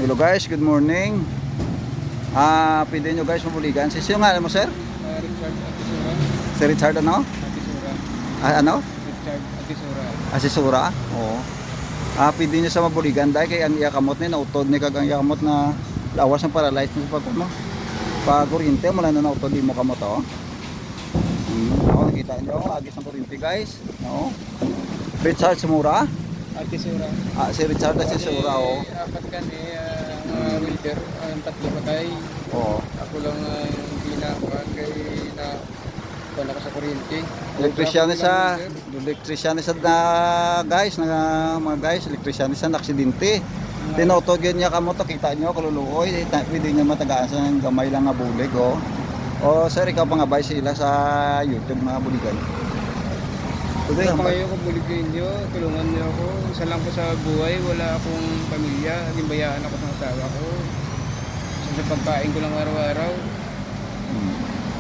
Hello guys, good morning. Pwede nyo guys mabuligan. Sino nga mo sir? Richard Atisura. Si Richard ano? Atisura. Ano? Richard Atisura. Asisura? Oo. Pwede nyo sa mabuligan dahil kay ang iyakamot ni nautod ni kag ang iyakamot na lawas ng paralyze mo sa pagkumo. Pag kuryente mo na nautod di mo kamot oh. Ako nakita nyo, agis ng kuryente guys. No? Richard Sumura? Atisura. Si Richard Asisura oh. Apat ka ni welder. Ang tatlo patay. Oo. Ako lang hindi na kay na wala ko sa kuryente. Electrician sa na guys, mga guys, electrician sa naksidente. Tinotod yun niya kamo to, kita nyo kaluluoy, pwede niya matagaan sa gamay lang nga bulig oh. O sir, ikaw pa nga ba sila sa YouTube mga buligan? Tuloy Kaya ang ngayon ko buligin nyo, tulungan nyo ako. Isa lang ko sa buhay, wala akong pamilya. Limbayaan ako sa asawa ko. Sa pagkain ko lang araw-araw.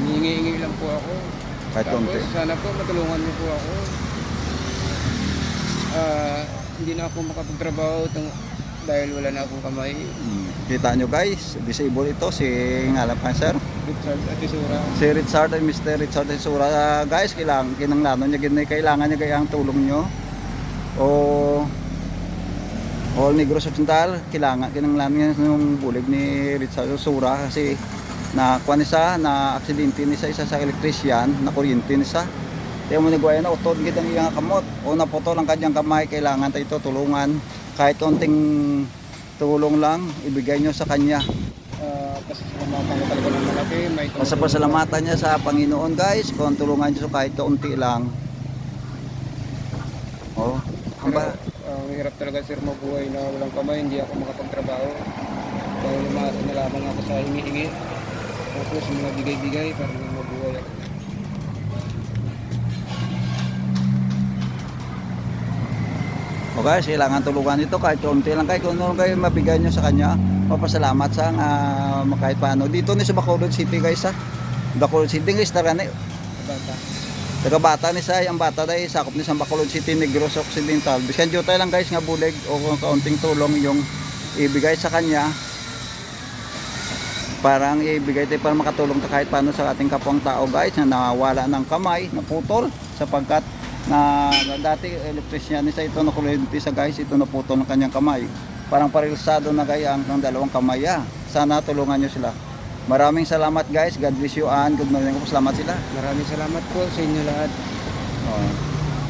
Hihingi-hingi lang po ako. kahit konti. Tapos sana po matulungan niyo po ako. Hindi na ako makapagtrabaho dahil wala na akong kamay. Kita nyo guys, disabled ito si ngalan pa sir. Richard Atisura. Si Richard ay Mr. Richard Sura guys, kinanglanon niya ginay kailangan niya kaya ang tulong nyo. All Negros Occidental kinanglanon niya ng bulig ni Richard Sura kasi na kuan isa na aksidente ni isa sa electrician na kuryente ni sa. Kaya mo nagwaya na utod gid ang iyang kamot o naputol ang kanyang kamay, kailangan tayo tulungan kahit konting tulong lang ibigay nyo sa kanya. Kasi sinamatan ko talaga ng malaki. Sa pasalamatan niya sa Panginoon guys, kung tulungan niyo kahit kaunti lang. Oh, hamba. Ang hirap talaga sir mabuhay na walang kamay, hindi ako makapagtrabaho. Dahil lumasa na lamang ako sa hingi-hingi. Tapos mga bigay-bigay para mabuhay ako. O guys, kailangan tulungan ito kahit kaunti lang, kahit kung ano kayo mabigay nyo sa kanya. Papasalamat sa kahit paano. Dito ni sa Bacolod City guys ha. Bacolod City guys, tarani. Bata. Taga-bata ni sa ang bata dahil sakop ni sa Bacolod City, Negros Occidental. Biskan tayo lang guys nga bulig o kaunting tulong yung ibigay sa kanya. Parang ibigay tayo para makatulong tayo kahit paano sa ating kapwang tao guys na nawala ng kamay, naputol sapagkat na dati electrician isa ito na kuryente sa guys, ito naputol ng kanyang kamay. Parang parilsado na kaya ang dalawang kamay. Sana tulungan nyo sila. Maraming salamat guys. God bless you and good morning po. Salamat sila. Maraming salamat po sa inyo lahat.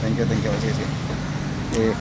Thank you. Sige.